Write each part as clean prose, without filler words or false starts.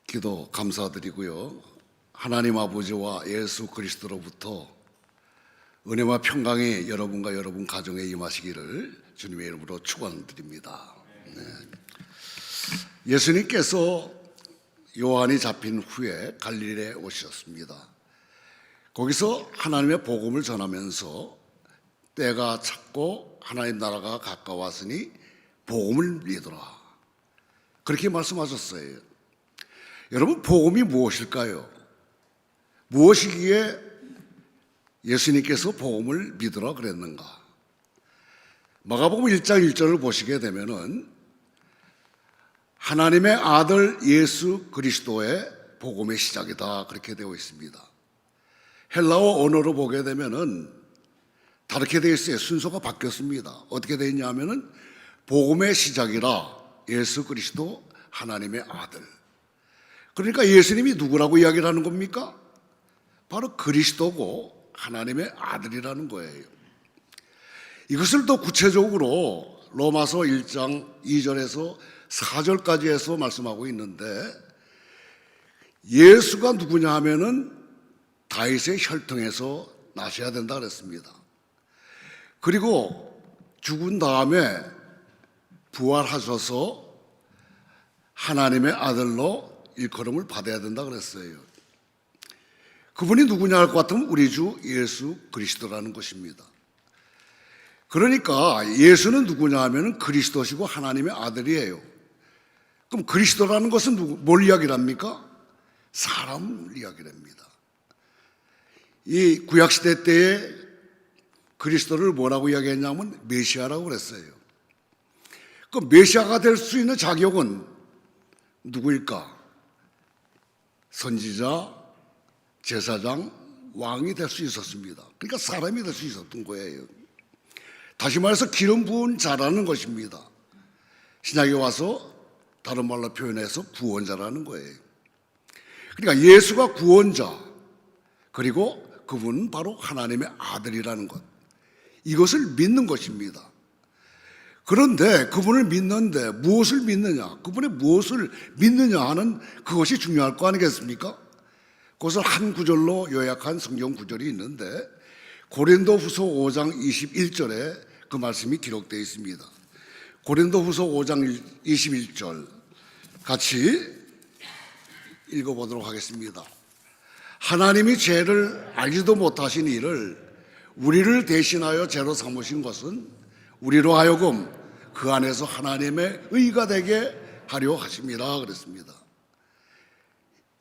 기도 감사드리고요. 하나님 아버지와 예수 그리스도로부터 은혜와 평강이 여러분과 여러분 가정에 임하시기를 주님의 이름으로 축원드립니다. 예수님께서 요한이 잡힌 후에 갈릴리에 오셨습니다. 거기서 하나님의 복음을 전하면서 때가 찼고 하나님 나라가 가까웠으니 복음을 믿어라, 그렇게 말씀하셨어요. 여러분, 복음이 무엇일까요? 무엇이기에 예수님께서 복음을 믿으라 그랬는가? 마가복음 1장 1절을 보시게 되면은 하나님의 아들 예수 그리스도의 복음의 시작이다, 그렇게 되어 있습니다. 헬라어 언어로 보게 되면은 다르게 되어 있어요. 순서가 바뀌었습니다. 어떻게 되어 있냐면은 복음의 시작이라 예수 그리스도 하나님의 아들. 그러니까 예수님이 누구라고 이야기를 하는 겁니까? 바로 그리스도고 하나님의 아들이라는 거예요. 이것을 더 구체적으로 로마서 1장 2절에서 4절까지 해서 말씀하고 있는데, 예수가 누구냐 하면은 다윗의 혈통에서 나셔야 된다 그랬습니다. 그리고 죽은 다음에 부활하셔서 하나님의 아들로 일컬음을 받아야 된다 그랬어요. 그분이 누구냐 할 것 같으면 우리 주 예수 그리스도라는 것입니다. 그러니까 예수는 누구냐 하면 그리스도시고 하나님의 아들이에요. 그럼 그리스도라는 것은 뭘 이야기를 합니까? 사람을 이야기를 합니다. 이 구약시대 때에 그리스도를 뭐라고 이야기했냐면 메시아라고 그랬어요. 그 메시아가 될 수 있는 자격은 누구일까? 선지자, 제사장, 왕이 될 수 있었습니다. 그러니까 사람이 될 수 있었던 거예요. 다시 말해서 기름 부은 자라는 것입니다. 신약에 와서 다른 말로 표현해서 구원자라는 거예요. 그러니까 예수가 구원자, 그리고 그분은 바로 하나님의 아들이라는 것, 이것을 믿는 것입니다. 그런데 그분을 믿는데 무엇을 믿느냐, 그분의 무엇을 믿느냐 하는 그것이 중요할 거 아니겠습니까? 그것을 한 구절로 요약한 성경 구절이 있는데 고린도후서 5장 21절에 그 말씀이 기록되어 있습니다. 고린도후서 5장 21절 같이 읽어보도록 하겠습니다. 하나님이 죄를 알지도 못하신 이를 우리를 대신하여 죄로 삼으신 것은 우리로 하여금 그 안에서 하나님의 의가 되게 하려 하심이라 그랬습니다.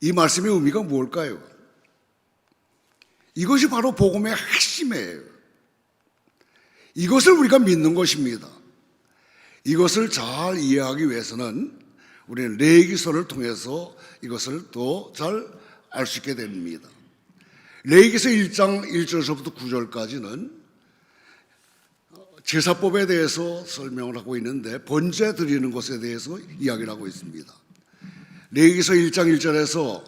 이 말씀의 의미가 무엇일까요? 이것이 바로 복음의 핵심이에요. 이것을 우리가 믿는 것입니다. 이것을 잘 이해하기 위해서는 우리는 레위기서를 통해서 이것을 더 잘 알 수 있게 됩니다. 레위기서 1장 1절에서부터 9절까지는 제사법에 대해서 설명을 하고 있는데 번제 드리는 것에 대해서 이야기를 하고 있습니다. 레위기서 1장 1절에서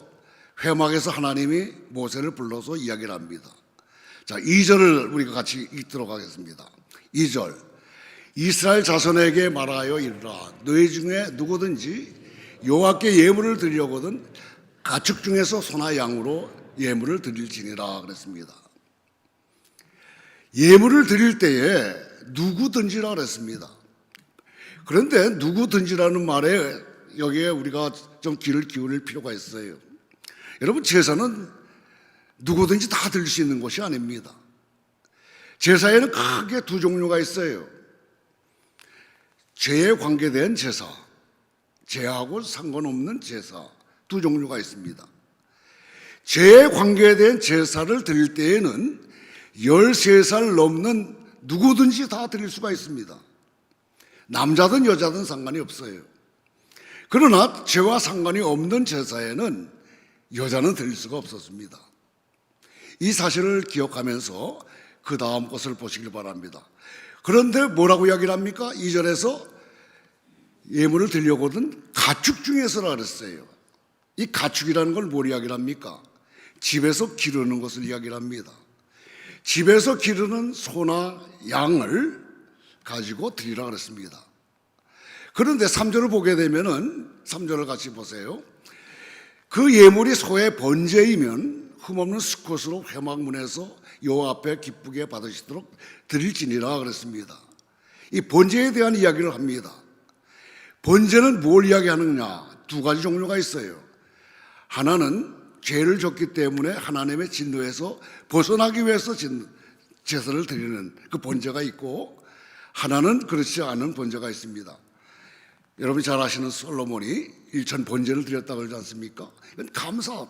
회막에서 하나님이 모세를 불러서 이야기를 합니다. 자, 2절을 우리가 같이 읽도록 하겠습니다. 2절, 이스라엘 자손에게 말하여 이르라, 너희 중에 누구든지 여호와께 예물을 드리려거든 가축 중에서 소나 양으로 예물을 드릴지니라 그랬습니다. 예물을 드릴 때에 누구든지라 그랬습니다. 그런데 누구든지라는 말에 여기에 우리가 좀 귀를 기울일 필요가 있어요. 여러분, 제사는 누구든지 다 드릴 수 있는 것이 아닙니다. 제사에는 크게 두 종류가 있어요. 죄에 관계된 제사, 죄하고 상관없는 제사, 두 종류가 있습니다. 죄에 관계된 제사를 드릴 때에는 13살 넘는 누구든지 다 드릴 수가 있습니다. 남자든 여자든 상관이 없어요. 그러나 죄와 상관이 없는 제사에는 여자는 드릴 수가 없었습니다. 이 사실을 기억하면서 그 다음 것을 보시길 바랍니다. 그런데 뭐라고 이야기를 합니까? 2절에서 예물을 드리려거든 가축 중에서라 그랬어요. 이 가축이라는 걸 뭘 이야기를 합니까? 집에서 기르는 것을 이야기를 합니다. 집에서 기르는 소나 양을 가지고 드리라 그랬습니다. 그런데 3절을 보게 되면은 3절을 같이 보세요. 그 예물이 소의 번제이면 흠없는 수컷으로 회막문에서 여호와 앞에 기쁘게 받으시도록 드릴지니라 그랬습니다. 이 번제에 대한 이야기를 합니다. 번제는 뭘 이야기하느냐? 두 가지 종류가 있어요. 하나는 죄를 졌기 때문에 하나님의 진노에서 벗어나기 위해서 제사를 드리는 그 번제가 있고, 하나는 그렇지 않은 번제가 있습니다. 여러분이 잘 아시는 솔로몬이 일천 번제를 드렸다고 그러지 않습니까? 이건 감사,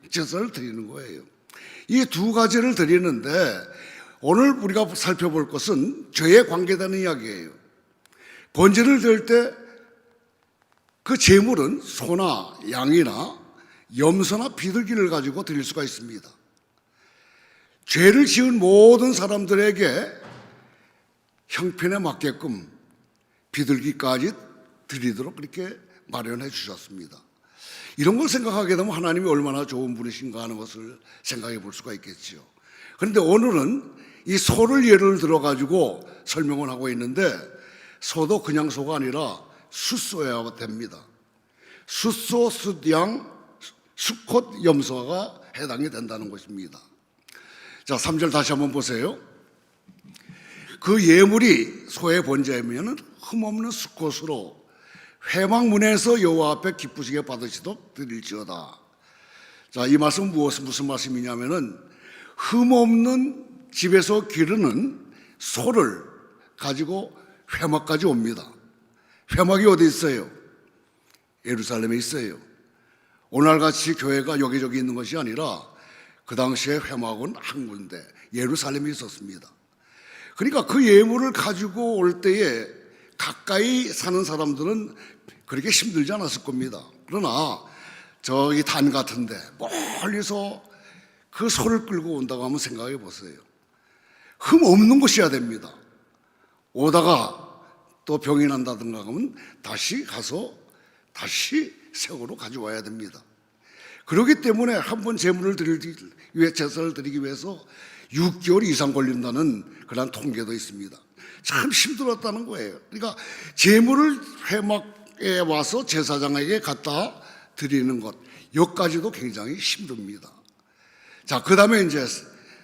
제사를 드리는 거예요. 이 두 가지를 드리는데 오늘 우리가 살펴볼 것은 죄에 관계되는 이야기예요. 번제를 드릴 때 그 제물은 소나 양이나 염소나 비둘기를 가지고 드릴 수가 있습니다. 죄를 지은 모든 사람들에게 형편에 맞게끔 비둘기까지 드리도록 그렇게 마련해 주셨습니다. 이런 걸 생각하게 되면 하나님이 얼마나 좋은 분이신가 하는 것을 생각해 볼 수가 있겠죠. 그런데 오늘은 이 소를 예를 들어 가지고 설명을 하고 있는데, 소도 그냥 소가 아니라 숫소여야 됩니다. 숫소, 숫양, 수컷, 염소가 해당이 된다는 것입니다. 자, 3절 다시 한번 보세요. 그 예물이 소의 번제이면 흠없는 수컷으로 회막문에서 여호와 앞에 기쁘시게 받으시도록 드릴지어다. 자, 이 말씀은 무슨 말씀이냐면은 흠없는 집에서 기르는 소를 가지고 회막까지 옵니다. 회막이 어디 있어요? 예루살렘에 있어요. 오늘같이 교회가 여기저기 있는 것이 아니라 그 당시에 회막은 한 군데 예루살렘에 있었습니다. 그러니까 그 예물을 가지고 올 때에 가까이 사는 사람들은 그렇게 힘들지 않았을 겁니다. 그러나 저기 단 같은데 멀리서 그 소를 끌고 온다고 하면 생각해 보세요. 흠 없는 곳이어야 됩니다. 오다가 또 병이 난다든가 하면 다시 가서 다시 새우로 가져와야 됩니다. 그렇기 때문에 한 번 제물을 드리기 위해, 제사를 드리기 위해서 6개월 이상 걸린다는 그런 통계도 있습니다. 참 힘들었다는 거예요. 그러니까 제물을 회막에 와서 제사장에게 갖다 드리는 것, 여기까지도 굉장히 힘듭니다. 자, 그 다음에 이제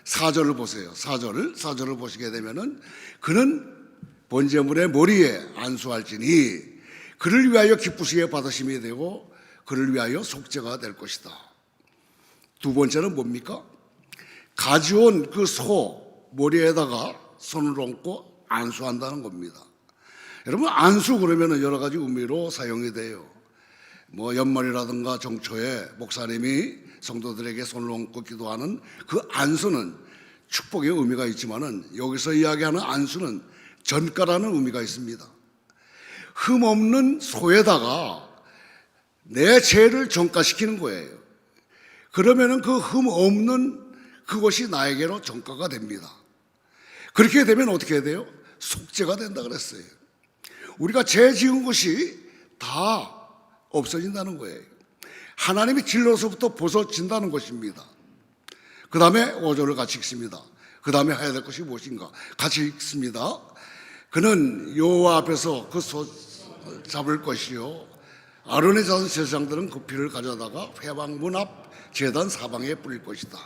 4절을 보세요. 4절을 보시게 되면은 그는 번제물의 머리에 안수할지니 그를 위하여 기쁘시게 받으심이 되고 그를 위하여 속죄가 될 것이다. 두 번째는 뭡니까? 가져온 그 소 머리에다가 손을 얹고 안수한다는 겁니다. 여러분, 안수 그러면 여러 가지 의미로 사용이 돼요. 뭐 연말이라든가 정초에 목사님이 성도들에게 손을 얹고 기도하는 그 안수는 축복의 의미가 있지만은, 여기서 이야기하는 안수는 전가라는 의미가 있습니다. 흠없는 소에다가 내 죄를 전가시키는 거예요. 그러면은 그 흠없는 그것이 나에게로 전가가 됩니다. 그렇게 되면 어떻게 돼요? 속죄가 된다 그랬어요. 우리가 죄 지은 것이 다 없어진다는 거예요. 하나님이 진로서부터 벗어진다는 것입니다. 그 다음에 5절을 같이 읽습니다. 그 다음에 해야 될 것이 무엇인가? 같이 읽습니다. 그는 여호와 앞에서 그 소 잡을 것이요, 아론의 자손 제사장들은 그 피를 가져다가 회막문 앞 제단 사방에 뿌릴 것이다.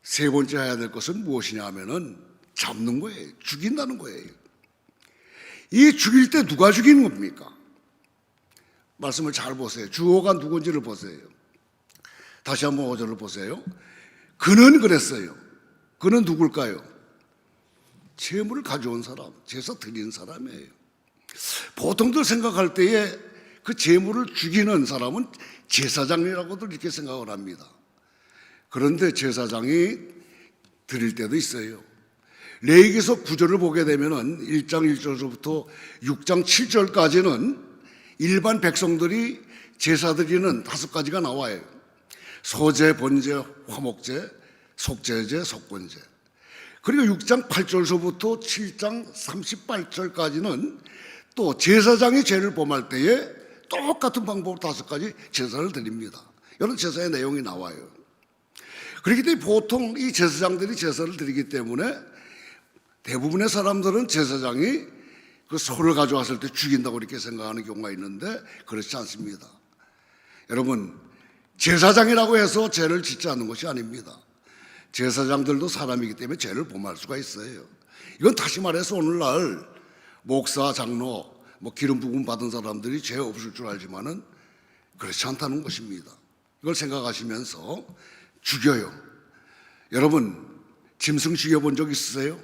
세 번째 해야 될 것은 무엇이냐 하면은 잡는 거예요. 죽인다는 거예요. 이 죽일 때 누가 죽이는 겁니까? 말씀을 잘 보세요. 주어가 누군지를 보세요. 다시 한번 5절을 보세요. 그는 그랬어요. 그는 누굴까요? 제물을 가져온 사람, 제사 드리는 사람이에요. 보통들 생각할 때에 그 제물을 죽이는 사람은 제사장이라고도 이렇게 생각을 합니다. 그런데 제사장이 드릴 때도 있어요. 레위기서 9절을 보게 되면은 1장 1절부터 6장 7절까지는 일반 백성들이 제사 드리는 5가지가 나와요. 소제, 번제, 화목제, 속죄제, 속건제. 그리고 6장 8절서부터 7장 38절까지는 또 제사장이 죄를 범할 때에 똑같은 방법으로 5가지 제사를 드립니다. 이런 제사의 내용이 나와요. 그렇기 때문에 보통 이 제사장들이 제사를 드리기 때문에 대부분의 사람들은 제사장이 그 소를 가져왔을 때 죽인다고 이렇게 생각하는 경우가 있는데 그렇지 않습니다. 여러분, 제사장이라고 해서 죄를 짓지 않는 것이 아닙니다. 제사장들도 사람이기 때문에 죄를 범할 수가 있어요. 이건 다시 말해서 오늘날 목사, 장로, 기름 부음 받은 사람들이 죄 없을 줄 알지만은 그렇지 않다는 것입니다. 이걸 생각하시면서 죽여요. 여러분, 짐승 죽여본 적 있으세요?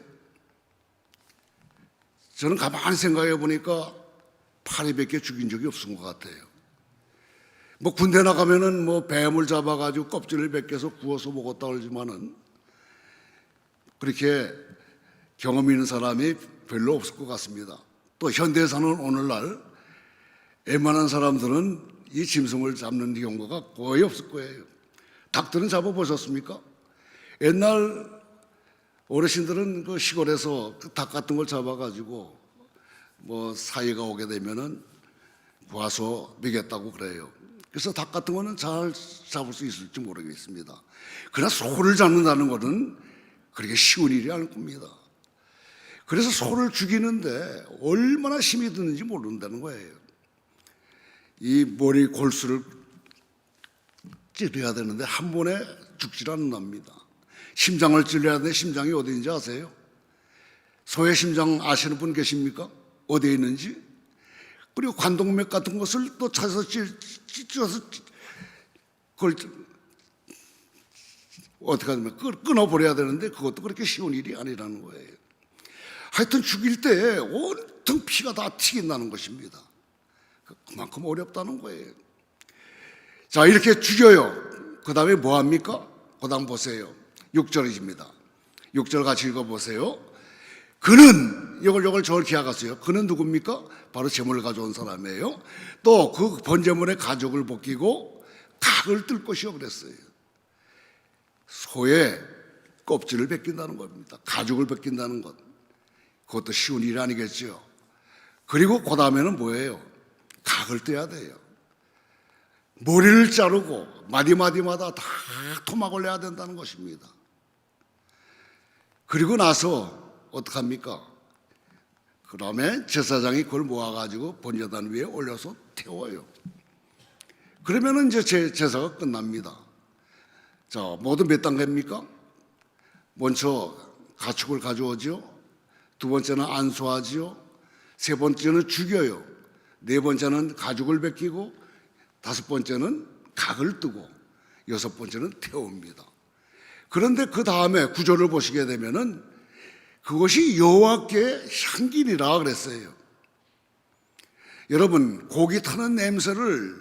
저는 가만히 생각해 보니까 파리밖에 죽인 적이 없은 것 같아요. 군대 나가면은 뱀을 잡아가지고 껍질을 벗겨서 구워서 먹었다 그러지만은 그렇게 경험 있는 사람이 별로 없을 것 같습니다. 또 현대에 사는 오늘날 웬만한 사람들은 이 짐승을 잡는 경우가 거의 없을 거예요. 닭들은 잡아보셨습니까? 옛날 어르신들은 그 시골에서 그 닭 같은 걸 잡아가지고 사이가 오게 되면은 구워서 먹였다고 그래요. 그래서 닭 같은 거는 잘 잡을 수 있을지 모르겠습니다. 그러나 소를 잡는다는 것은 그렇게 쉬운 일이 아닐 겁니다. 그래서 소를 죽이는데 얼마나 힘이 드는지 모른다는 거예요. 이 머리 골수를 찔러야 되는데 한 번에 죽질 않는답니다. 심장을 찔러야 되는데 심장이 어디인지 아세요? 소의 심장 아시는 분 계십니까? 어디에 있는지? 그리고 관동맥 같은 것을 또 찾아서 찢어서 그걸 어떻게 하면 끊어버려야 되는데 그것도 그렇게 쉬운 일이 아니라는 거예요. 하여튼 죽일 때 온통 피가 다 튀긴다는 것입니다. 그만큼 어렵다는 거예요. 자, 이렇게 죽여요. 그 다음에 뭐 합니까? 그 다음 보세요. 6절입니다. 6절 같이 읽어보세요. 그는 이걸 절 기억하세요. 그는 누굽니까? 바로 제물을 가져온 사람이에요. 또 그 번제물의 가죽을 벗기고 각을 뜰 것이요 그랬어요. 소의 껍질을 벗긴다는 겁니다. 가죽을 벗긴다는 것. 그것도 쉬운 일이 아니겠죠. 그리고 그 다음에는 뭐예요? 각을 떼야 돼요. 머리를 자르고 마디마디마다 다 토막을 내야 된다는 것입니다. 그리고 나서 어떡합니까? 그 다음에 제사장이 그걸 모아가지고 번제단 위에 올려서 태워요. 그러면은 이제 제사가 끝납니다. 자, 모두 몇 단계입니까? 먼저 가축을 가져오죠. 두 번째는 안수하지요. 세 번째는 죽여요. 네 번째는 가죽을 벗기고 다섯 번째는 각을 뜨고 여섯 번째는 태웁니다. 그런데 그 다음에 구절을 보시게 되면은 그것이 여호와께 향기니라 그랬어요. 여러분, 고기 타는 냄새를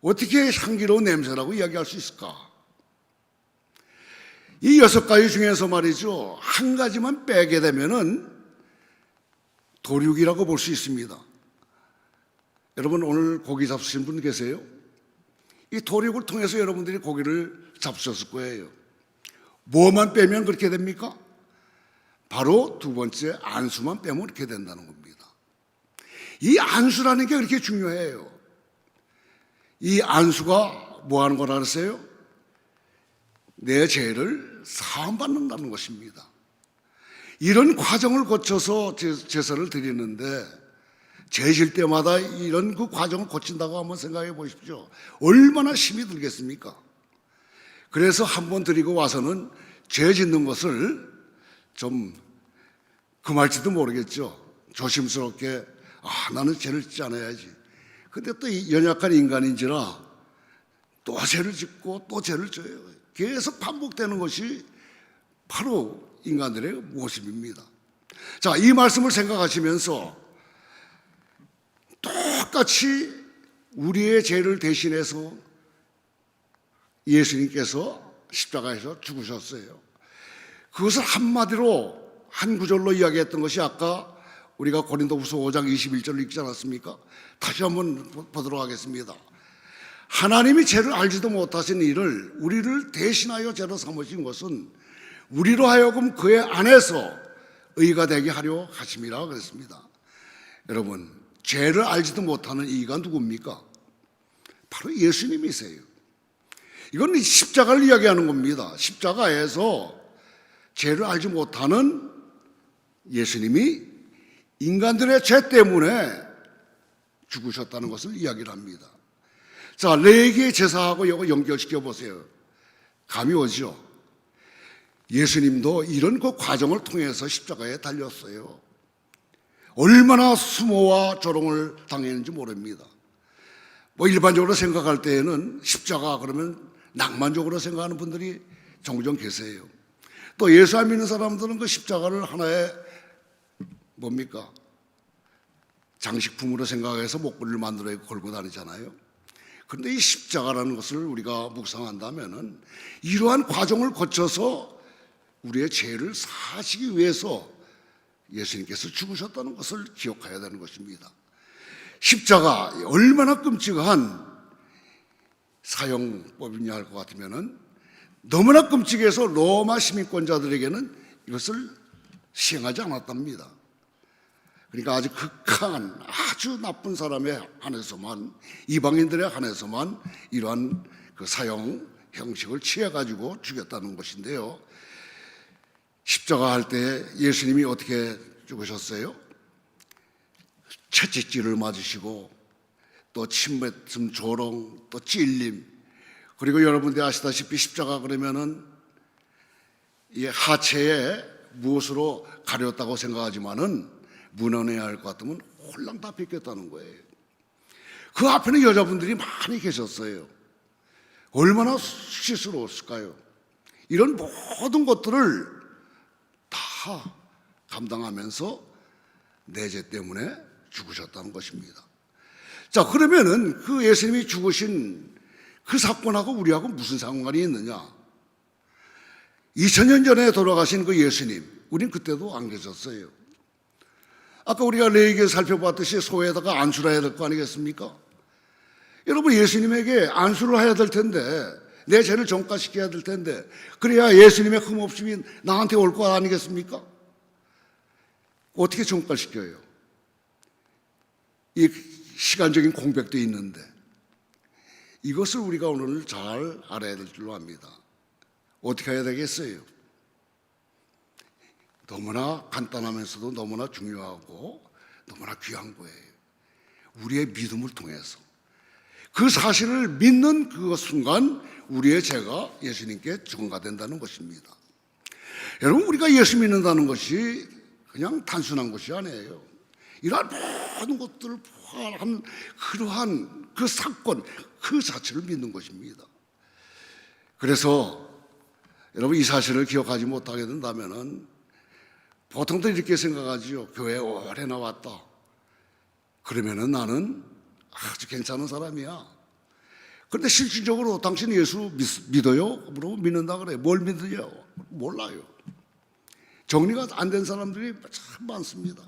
어떻게 향기로운 냄새라고 이야기할 수 있을까? 이 여섯 가지 중에서 말이죠, 한 가지만 빼게 되면은 도륙이라고 볼 수 있습니다. 여러분, 오늘 고기 잡수신 분 계세요? 이 도륙을 통해서 여러분들이 고기를 잡수셨을 거예요. 뭐만 빼면 그렇게 됩니까? 바로 두 번째 안수만 빼면 그렇게 된다는 겁니다. 이 안수라는 게 그렇게 중요해요. 이 안수가 뭐 하는 거라 그랬어요? 내 죄를 사함받는다는 것입니다. 이런 과정을 거쳐서 제사를 드리는데 죄 질 때마다 이런 그 과정을 거친다고 한번 생각해 보십시오. 얼마나 힘이 들겠습니까? 그래서 한번 드리고 와서는 죄 짓는 것을 좀 금할지도 모르겠죠. 조심스럽게 나는 죄를 짓지 않아야지. 근데 또 연약한 인간인지라 또 죄를 짓고 또 죄를 져요. 계속 반복되는 것이 바로 인간들의 모습입니다. 자, 이 말씀을 생각하시면서 똑같이 우리의 죄를 대신해서 예수님께서 십자가에서 죽으셨어요. 그것을 한마디로 한 구절로 이야기했던 것이 아까 우리가 고린도후서 5장 21절을 읽지 않았습니까? 다시 한번 보도록 하겠습니다. 하나님이 죄를 알지도 못하신 이를 우리를 대신하여 죄로 삼으신 것은 우리로 하여금 그의 안에서 의가 되게 하려 하심이라 그랬습니다. 여러분, 죄를 알지도 못하는 이가 누굽니까? 바로 예수님이세요. 이건 십자가를 이야기하는 겁니다. 십자가에서 죄를 알지 못하는 예수님이 인간들의 죄 때문에 죽으셨다는 것을 이야기를 합니다. 자, 레위기의 제사하고 이거 연결시켜 보세요. 감이 오죠? 예수님도 이런 그 과정을 통해서 십자가에 달렸어요. 얼마나 수모와 조롱을 당했는지 모릅니다. 뭐 일반적으로 생각할 때에는 십자가 그러면 낭만적으로 생각하는 분들이 종종 계세요. 또 예수 안 믿는 사람들은 그 십자가를 하나의 뭡니까? 장식품으로 생각해서 목걸이를 만들어 걸고 다니잖아요. 그런데 이 십자가라는 것을 우리가 묵상한다면은 이러한 과정을 거쳐서 우리의 죄를 사시기 위해서 예수님께서 죽으셨다는 것을 기억해야 되는 것입니다. 십자가 얼마나 끔찍한 사형법이냐 할 것 같으면은 너무나 끔찍해서 로마 시민권자들에게는 이것을 시행하지 않았답니다. 그러니까 아주 극한 아주 나쁜 사람에 한해서만, 이방인들에 한해서만 이러한 그 사형 형식을 취해가지고 죽였다는 것인데요. 십자가 할 때 예수님이 어떻게 죽으셨어요? 채찍질을 맞으시고 또 침뱉음, 조롱, 또 찔림, 그리고 여러분들이 아시다시피 십자가 그러면은 이 하체에 무엇으로 가렸다고 생각하지만은 무난해야 할 것 같으면 홀랑 다 벗겼다는 거예요. 그 앞에는 여자분들이 많이 계셨어요. 얼마나 수치스러웠을까요? 이런 모든 것들을 다 감당하면서 내 죄 때문에 죽으셨다는 것입니다. 자, 그러면은 그 예수님이 죽으신 그 사건하고 우리하고 무슨 상관이 있느냐? 2000년 전에 돌아가신 그 예수님, 우린 그때도 안 계셨어요. 아까 우리가 레위기에 살펴봤듯이 소에다가 안수를 해야 될 거 아니겠습니까? 여러분, 예수님에게 안수를 해야 될 텐데, 내 죄를 정화시켜야 될 텐데, 그래야 예수님의 흠없음이 나한테 올 거 아니겠습니까? 어떻게 정화시켜요? 이 시간적인 공백도 있는데, 이것을 우리가 오늘 잘 알아야 될 줄로 압니다. 어떻게 해야 되겠어요? 너무나 간단하면서도 너무나 중요하고 너무나 귀한 거예요. 우리의 믿음을 통해서 그 사실을 믿는 그 순간 우리의 죄가 예수님께 전가된다는 것입니다. 여러분, 우리가 예수 믿는다는 것이 그냥 단순한 것이 아니에요. 이러한 모든 것들을 포함한 그러한 그 사건 그 자체를 믿는 것입니다. 그래서 여러분, 이 사실을 기억하지 못하게 된다면은 보통들 이렇게 생각하지요. 교회에 오래 나왔다. 그러면은 나는 아주 괜찮은 사람이야. 그런데 실질적으로 당신 예수 믿어요? 물어보면 믿는다 그래요. 뭘 믿으냐? 몰라요. 정리가 안 된 사람들이 참 많습니다.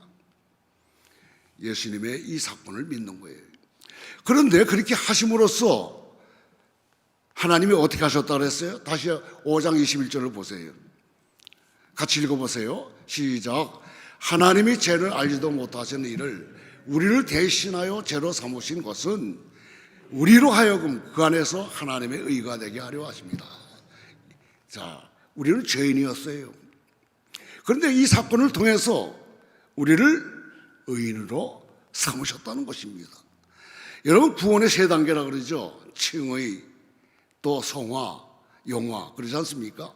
예수님의 이 사건을 믿는 거예요. 그런데 그렇게 하심으로써 하나님이 어떻게 하셨다고 그랬어요? 다시 5장 21절을 보세요. 같이 읽어보세요. 시작. 하나님이 죄를 알지도 못하시는 이를 우리를 대신하여 죄로 삼으신 것은 우리로 하여금 그 안에서 하나님의 의가 되게 하려 하십니다. 자, 우리는 죄인이었어요. 그런데 이 사건을 통해서 우리를 의인으로 삼으셨다는 것입니다. 여러분, 구원의 세 단계라 그러죠. 칭의, 또 성화, 영화, 그러지 않습니까?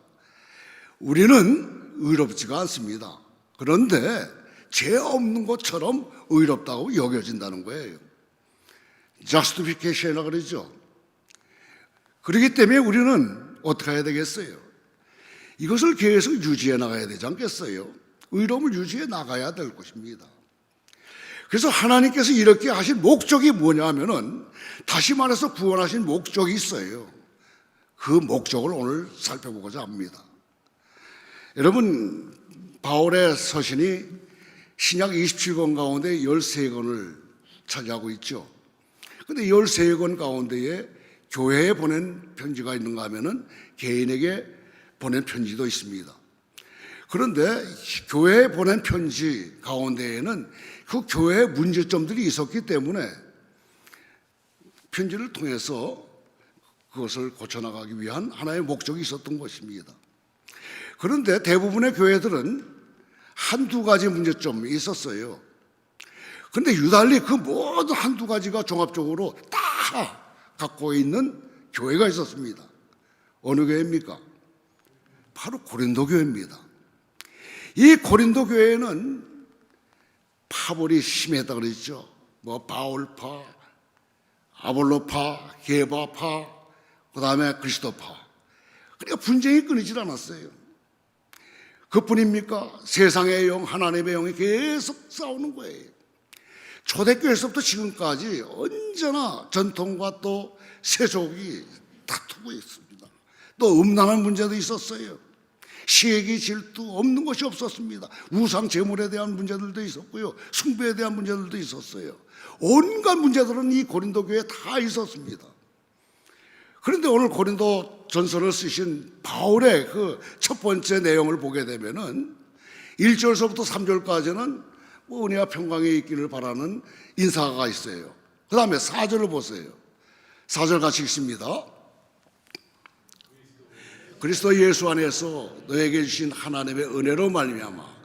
우리는 의롭지가 않습니다. 그런데 죄 없는 것처럼 의롭다고 여겨진다는 거예요. justification이라고 그러죠. 그렇기 때문에 우리는 어떻게 해야 되겠어요? 이것을 계속 유지해 나가야 되지 않겠어요? 의로움을 유지해 나가야 될 것입니다. 그래서 하나님께서 이렇게 하신 목적이 뭐냐 하면은, 다시 말해서 구원하신 목적이 있어요. 그 목적을 오늘 살펴보고자 합니다. 여러분, 바울의 서신이 신약 27권 가운데 13권을 차지하고 있죠. 그런데 13권 가운데에 교회에 보낸 편지가 있는가 하면은 개인에게 보낸 편지도 있습니다. 그런데 교회에 보낸 편지 가운데에는 그 교회의 문제점들이 있었기 때문에 편지를 통해서 그것을 고쳐나가기 위한 하나의 목적이 있었던 것입니다. 그런데 대부분의 교회들은 한두 가지 문제점이 있었어요. 그런데 유달리 그 모든 한두 가지가 종합적으로 다 갖고 있는 교회가 있었습니다. 어느 교회입니까? 바로 고린도 교회입니다. 이 고린도 교회는 파벌이 심했다 그랬죠. 뭐 바울파, 아볼로파, 게바파, 그 다음에 그리스도파. 그러니까 분쟁이 끊이질 않았어요. 그뿐입니까? 세상의 영, 하나님의 영이 계속 싸우는 거예요. 초대교회에서부터 지금까지 언제나 전통과 또 세속이 다투고 있습니다. 또 음란한 문제도 있었어요. 시기 질투 없는 것이 없었습니다. 우상 제물에 대한 문제들도 있었고요, 숭배에 대한 문제들도 있었어요. 온갖 문제들은 이 고린도 교회에 다 있었습니다. 그런데 오늘 고린도 전서를 쓰신 바울의 그 첫 번째 내용을 보게 되면은 1절서부터 3절까지는 뭐 은혜와 평강이 있기를 바라는 인사가 있어요. 그 다음에 4절을 보세요. 4절 같이 읽습니다. 그리스도 예수 안에서 너에게 주신 하나님의 은혜로 말미암아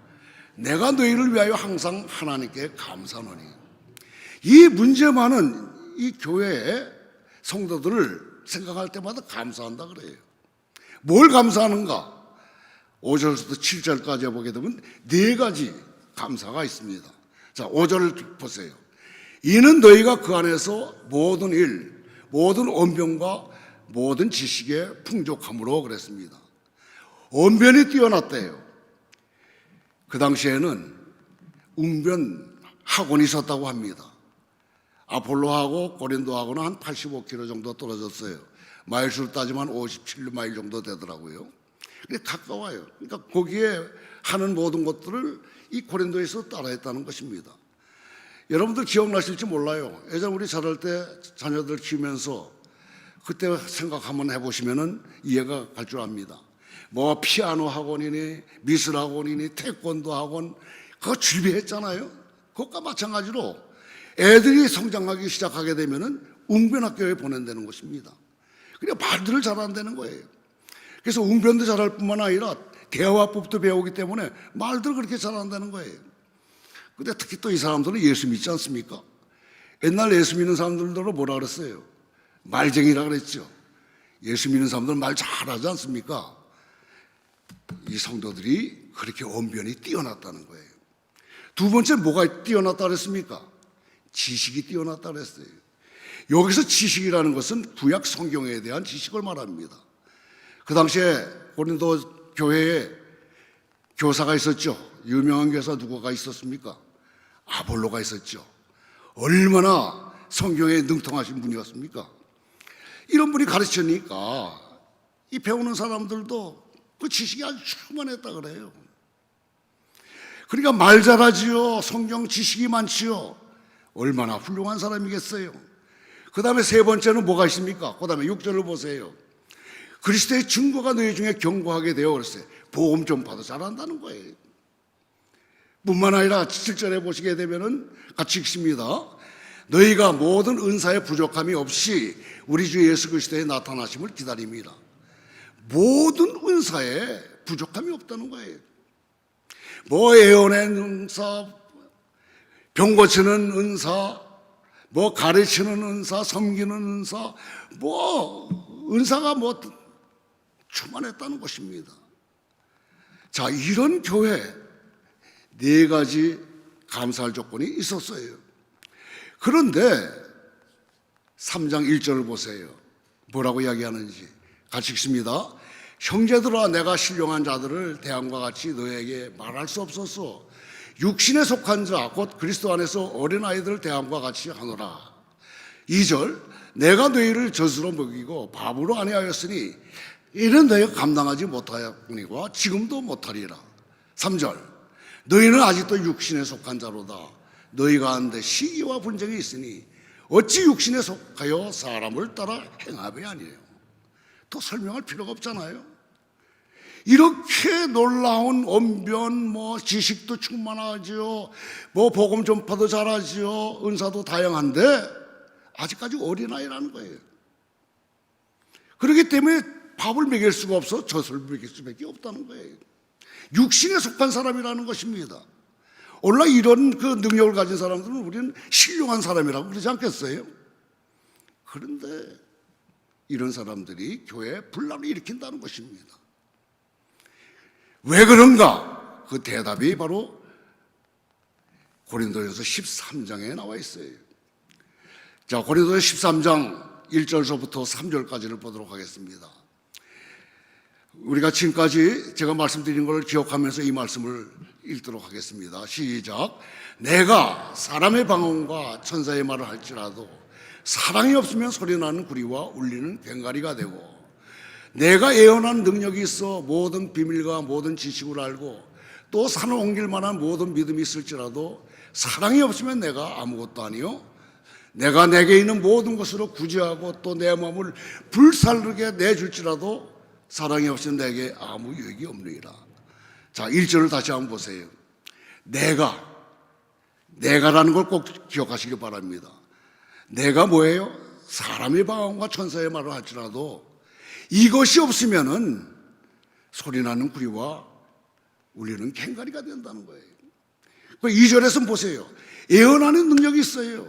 내가 너희를 위하여 항상 하나님께 감사하노니. 이 문제 많은 이 교회의 성도들을 생각할 때마다 감사한다 그래요. 뭘 감사하는가? 5절부터 7절까지 보게 되면 네 가지 감사가 있습니다. 자, 5절을 보세요. 이는 너희가 그 안에서 모든 일, 모든 언변과 모든 지식에 풍족함으로 그랬습니다. 언변이 뛰어났대요. 그 당시에는 웅변 학원이 있었다고 합니다. 아폴로하고 고린도하고는 한 85km 정도 떨어졌어요. 마일수로 따지면 57마일 정도 되더라고요. 근데 가까워요. 그러니까 거기에 하는 모든 것들을 이 고린도에서 따라했다는 것입니다. 여러분들 기억나실지 몰라요. 예전 우리 자랄 때 자녀들 키우면서 그때 생각 한번 해보시면 이해가 갈 줄 압니다. 뭐 피아노 학원이니 미술 학원이니 태권도 학원 그거 준비했잖아요. 그것과 마찬가지로 애들이 성장하기 시작하게 되면은 웅변학교에 보낸다는 것입니다. 그러니까 말들을 잘한다는 거예요. 그래서 웅변도 잘할 뿐만 아니라 대화법도 배우기 때문에 말들을 그렇게 잘한다는 거예요. 근데 특히 또 이 사람들은 예수 믿지 않습니까? 옛날 예수 믿는 사람들도 뭐라 그랬어요? 말쟁이라 그랬죠. 예수 믿는 사람들은 말 잘하지 않습니까? 이 성도들이 그렇게 언변이 뛰어났다는 거예요. 두 번째 뭐가 뛰어났다 그랬습니까? 지식이 뛰어났다 그랬어요. 여기서 지식이라는 것은 구약 성경에 대한 지식을 말합니다. 그 당시에 고린도 교회에 교사가 있었죠. 유명한 교사 누구가 있었습니까? 아볼로가 있었죠. 얼마나 성경에 능통하신 분이었습니까? 이런 분이 가르치니까 이 배우는 사람들도 그 지식이 아주 충만했다 그래요. 그러니까 말 잘하지요. 성경 지식이 많지요. 얼마나 훌륭한 사람이겠어요. 그 다음에 세 번째는 뭐가 있습니까? 그 다음에 6절을 보세요. 그리스도의 증거가 너희 중에 견고하게 되어 그랬어요. 복음 전파도 잘한다는 거예요. 뿐만 아니라 7절에 보시게 되면은 같이 읽습니다. 너희가 모든 은사에 부족함이 없이 우리 주 예수 그리스도의 나타나심을 기다립니다. 모든 은사에 부족함이 없다는 거예요. 뭐 예언의 은사, 병 고치는 은사, 뭐 가르치는 은사, 섬기는 은사, 뭐 은사가 뭐 충만했다는 것입니다. 자, 이런 교회 네 가지 감사할 조건이 있었어요. 그런데 3장 1절을 보세요. 뭐라고 이야기하는지 같이 읽습니다. 형제들아, 내가 신령한 자들을 대함과 같이 너에게 말할 수 없어서 육신에 속한 자 곧 그리스도 안에서 어린아이들을 대함과 같이 하노라. 2절, 내가 너희를 젖으로 먹이고 밥으로 아니하였으니 이는 너희가 감당하지 못하였거니와 지금도 못하리라. 3절, 너희는 아직도 육신에 속한 자로다. 너희 가운데 시기와 분쟁이 있으니 어찌 육신에 속하여 사람을 따라 행하며 아니에요. 더 설명할 필요가 없잖아요. 이렇게 놀라운 언변, 뭐 지식도 충만하지요, 뭐 복음 전파도 잘하지요, 은사도 다양한데 아직까지 어린아이라는 거예요. 그렇기 때문에 밥을 먹일 수가 없어 젖을 먹일 수밖에 없다는 거예요. 육신에 속한 사람이라는 것입니다. 오늘날 이런 그 능력을 가진 사람들은 우리는 신령한 사람이라고 그러지 않겠어요? 그런데 이런 사람들이 교회에 분란을 일으킨다는 것입니다. 왜 그런가? 그 대답이 바로 고린도전서 13장에 나와 있어요. 자, 고린도전서 13장 1절서부터 3절까지를 보도록 하겠습니다. 우리가 지금까지 제가 말씀드린 걸 기억하면서 이 말씀을 읽도록 하겠습니다. 시작. 내가 사람의 방언과 천사의 말을 할지라도 사랑이 없으면 소리나는 구리와 울리는 괭가리가 되고, 내가 예언하는 능력이 있어 모든 비밀과 모든 지식을 알고 또 산을 옮길 만한 모든 믿음이 있을지라도 사랑이 없으면 내가 아무것도 아니요 내가 내게 있는 모든 것으로 구제하고 또 내 마음을 불살르게 내줄지라도 사랑이 없으면 내게 아무 유익이 없느니라. 자, 1절을 다시 한번 보세요. 내가라는 걸 꼭 기억하시기 바랍니다. 내가 뭐예요? 사람의 방언과 천사의 말을 할지라도 이것이 없으면은 소리나는 구리와 울리는 괭가리가 된다는 거예요. 2절에서 보세요. 예언하는 능력이 있어요.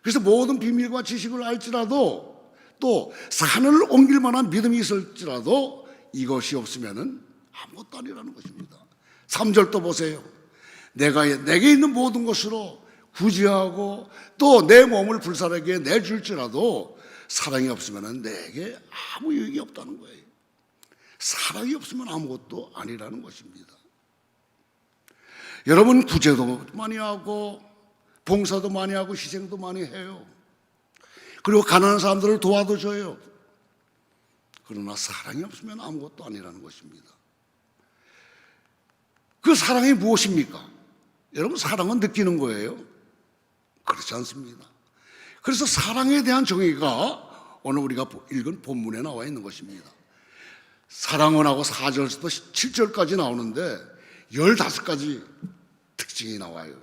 그래서 모든 비밀과 지식을 알지라도 또 산을 옮길 만한 믿음이 있을지라도 이것이 없으면은 아무것도 아니라는 것입니다. 3절도 보세요. 내가 내게 있는 모든 것으로 구제하고 또 내 몸을 불살하게 내줄지라도 사랑이 없으면 내게 아무 유익이 없다는 거예요. 사랑이 없으면 아무것도 아니라는 것입니다. 여러분, 구제도 많이 하고 봉사도 많이 하고 희생도 많이 해요. 그리고 가난한 사람들을 도와도 줘요. 그러나 사랑이 없으면 아무것도 아니라는 것입니다. 그 사랑이 무엇입니까? 여러분, 사랑은 느끼는 거예요? 그렇지 않습니다. 그래서 사랑에 대한 정의가 오늘 우리가 읽은 본문에 나와 있는 것입니다. 사랑은 하고 4절부터 7절까지 나오는데 15가지 특징이 나와요.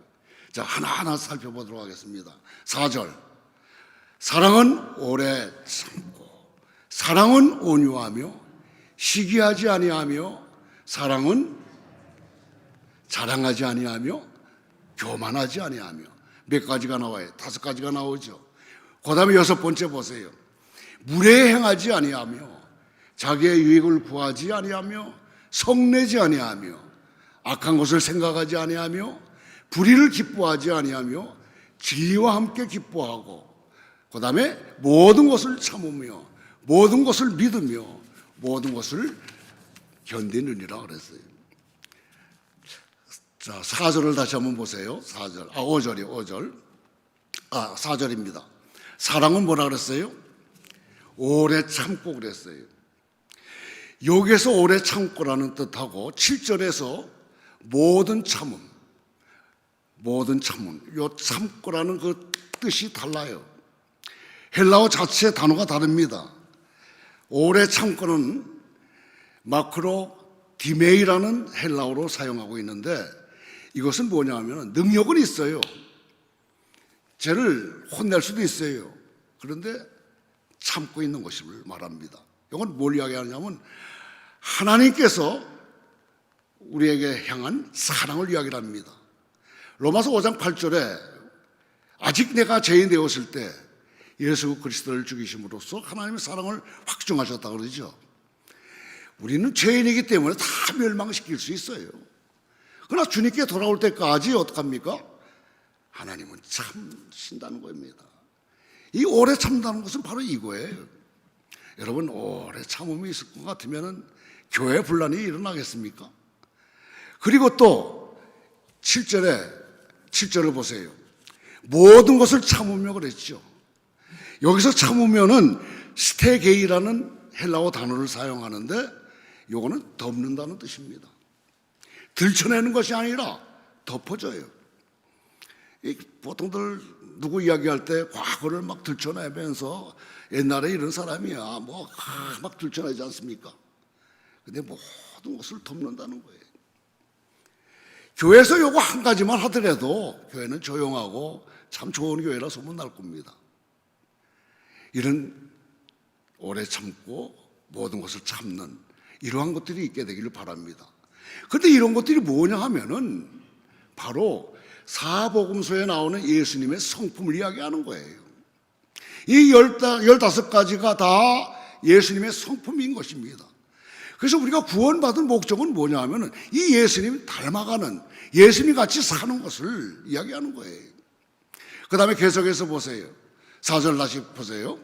자, 하나하나 살펴보도록 하겠습니다. 4절. 사랑은 오래 참고, 사랑은 온유하며 시기하지 아니하며, 사랑은 자랑하지 아니하며 교만하지 아니하며. 몇 가지가 나와요? 5가지가 나오죠. 그 다음에 6번째 보세요. 무례 행하지 아니하며 자기의 유익을 구하지 아니하며 성내지 아니하며 악한 것을 생각하지 아니하며 불의를 기뻐하지 아니하며 진리와 함께 기뻐하고, 그 다음에 모든 것을 참으며 모든 것을 믿으며 모든 것을 견디느니라 그랬어요. 자, 4절을 다시 한번 보세요. 5절입니다. 사랑은 뭐라 그랬어요? 오래 참고 그랬어요. 여기에서 오래 참고라는 뜻하고 7절에서 모든 참음, 요 참고라는 그 뜻이 달라요. 헬라어 자체의 단어가 다릅니다. 오래 참고는 마크로 디메이라는 헬라어로 사용하고 있는데, 이것은 뭐냐 하면 능력은 있어요. 쟤를 혼낼 수도 있어요. 그런데 참고 있는 것을 말합니다. 이건 뭘 이야기하냐면 하나님께서 우리에게 향한 사랑을 이야기를 합니다. 로마서 5장 8절에 아직 내가 죄인 되었을 때 예수 그리스도를 죽이심으로써 하나님의 사랑을 확증하셨다 그러죠. 우리는 죄인이기 때문에 다 멸망시킬 수 있어요. 그러나 주님께 돌아올 때까지 어떡합니까? 하나님은 참신다는 겁니다. 이 오래 참다는 것은 바로 이거예요. 여러분, 오래 참음이 있을 것 같으면 교회 분란이 일어나겠습니까? 그리고 또 7절을 보세요. 모든 것을 참으며 그랬죠. 여기서 참으면은 스테게이라는 헬라어 단어를 사용하는데, 요거는 덮는다는 뜻입니다. 들춰내는 것이 아니라 덮어줘요. 보통들 누구 이야기할 때 과거를 막 들춰내면서 옛날에 이런 사람이야 막 들춰내지 않습니까? 근데 모든 것을 덮는다는 거예요. 교회에서 요거 한 가지만 하더라도 교회는 조용하고 참 좋은 교회라 소문날 겁니다. 이런 오래 참고 모든 것을 참는 이러한 것들이 있게 되기를 바랍니다. 그런데 이런 것들이 뭐냐 하면은 바로 사복음서에 나오는 예수님의 성품을 이야기하는 거예요. 이 15가지가 다 예수님의 성품인 것입니다. 그래서 우리가 구원받은 목적은 뭐냐 하면 이 예수님 닮아가는, 예수님 같이 사는 것을 이야기하는 거예요. 그 다음에 계속해서 보세요. 4절 다시 보세요.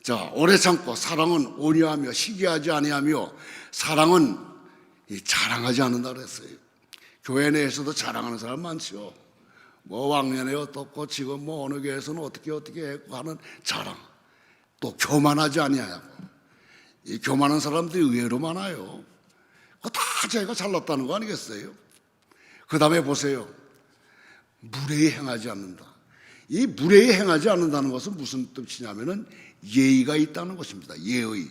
자, 오래 참고 사랑은 온유하며 시기하지 아니하며 사랑은 자랑하지 않는다 그랬어요. 교회 내에서도 자랑하는 사람 많죠. 뭐 왕년에 어떻고 지금 뭐 어느 교회에서는 어떻게 했고 하는 자랑. 또 교만하지 아니하고. 이 교만한 사람들이 의외로 많아요. 그거 다 자기가 잘났다는 거 아니겠어요? 그 다음에 보세요. 무례히 행하지 않는다. 이 무례히 행하지 않는다는 것은 무슨 뜻이냐면은 예의가 있다는 것입니다. 예의.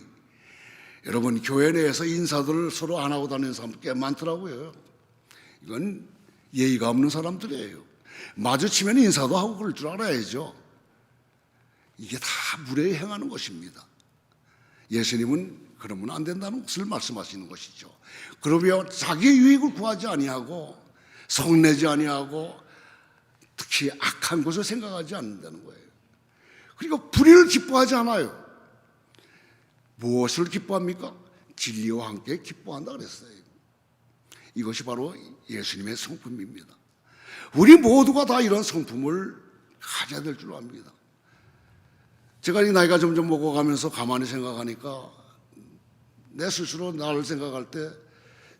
여러분, 교회 내에서 인사들을 서로 안 하고 다니는 사람들 꽤 많더라고요. 이건 예의가 없는 사람들이에요. 마주치면 인사도 하고 그럴 줄 알아야죠. 이게 다 무례히 행하는 것입니다. 예수님은 그러면 안 된다는 것을 말씀하시는 것이죠. 그러면 자기의 유익을 구하지 아니하고 성내지 아니하고 특히 악한 것을 생각하지 않는다는 거예요. 그리고 불의를 기뻐하지 않아요. 무엇을 기뻐합니까? 진리와 함께 기뻐한다 그랬어요. 이것이 바로 예수님의 성품입니다. 우리 모두가 다 이런 성품을 가져야 될 줄 압니다. 제가 이 나이가 점점 먹어가면서 가만히 생각하니까 내 스스로 나를 생각할 때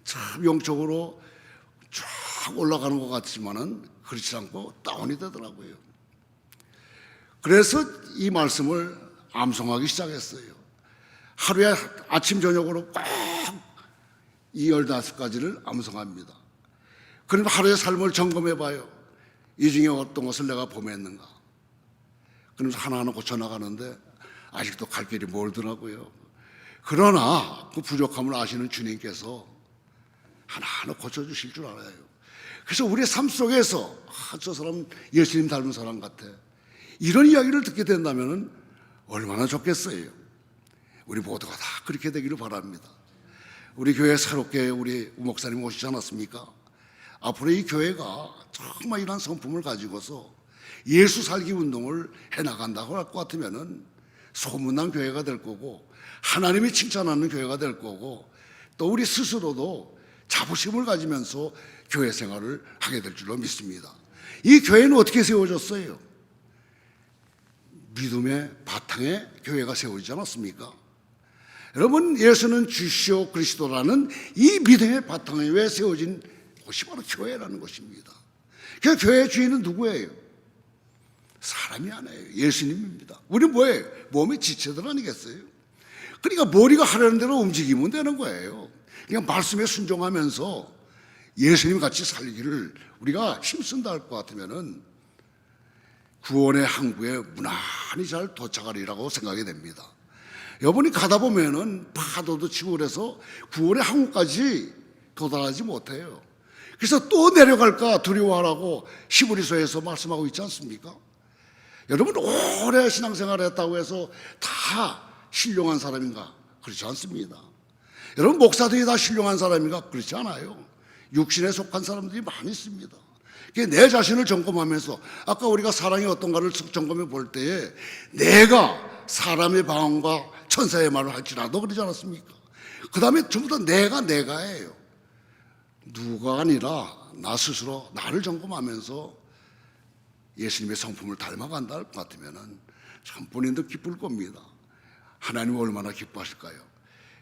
참 영적으로 쫙 올라가는 것 같지만은 그렇지 않고 다운이 되더라고요. 그래서 이 말씀을 암송하기 시작했어요. 하루에 아침 저녁으로 꼭 이 15가지를 암송합니다. 그럼 하루의 삶을 점검해 봐요. 이 중에 어떤 것을 내가 범했는가. 그러면서 하나하나 고쳐나가는데 아직도 갈 길이 멀더라고요. 그러나 그 부족함을 아시는 주님께서 하나하나 고쳐주실 줄 알아요. 그래서 우리의 삶 속에서 저 사람 예수님 닮은 사람 같아, 이런 이야기를 듣게 된다면 얼마나 좋겠어요. 우리 모두가 다 그렇게 되기를 바랍니다. 우리 교회 새롭게 우리 목사님 오시지 않았습니까? 앞으로 이 교회가 정말 이런 성품을 가지고서 예수 살기 운동을 해나간다고 할 것 같으면 소문난 교회가 될 거고 하나님이 칭찬하는 교회가 될 거고 또 우리 스스로도 자부심을 가지면서 교회 생활을 하게 될 줄로 믿습니다. 이 교회는 어떻게 세워졌어요? 믿음의 바탕에 교회가 세워지지 않았습니까? 여러분, 예수는 주시오 그리스도라는 이 믿음의 바탕에 왜 세워진 곳이 바로 교회라는 것입니다. 그 교회의 주인은 누구예요? 사람이 아니에요. 예수님입니다. 우리는 뭐예요? 몸의 지체들 아니겠어요? 그러니까 머리가 하려는 대로 움직이면 되는 거예요. 그냥 말씀에 순종하면서 예수님 같이 살기를 우리가 힘쓴다 할 것 같으면은 구원의 항구에 무난히 잘 도착하리라고 생각이 됩니다. 여러분이 가다 보면은 파도도 치고 그래서 구원의 항구까지 도달하지 못해요. 그래서 또 내려갈까 두려워하라고 히브리서에서 말씀하고 있지 않습니까? 여러분, 오래 신앙생활을 했다고 해서 다 신령한 사람인가? 그렇지 않습니다. 여러분, 목사들이 다 신령한 사람인가? 그렇지 않아요. 육신에 속한 사람들이 많이 있습니다. 내 자신을 점검하면서 아까 우리가 사랑이 어떤가를 점검해 볼 때에 내가 사람의 방언과 천사의 말을 할지라도 그러지 않았습니까? 그 다음에 전부 다 내가예요. 누가 아니라 나 스스로 나를 점검하면서 예수님의 성품을 닮아간다 할 것 같으면 참 본인도 기쁠 겁니다. 하나님 얼마나 기뻐하실까요?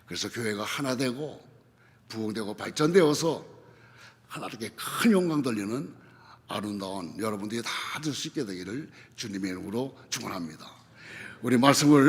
그래서 교회가 하나 되고 부흥되고 발전되어서 하나님께 큰 영광 돌리는 아름다운 여러분들이 다 들 수 있게 되기를 주님의 이름으로 축원합니다. 우리 말씀을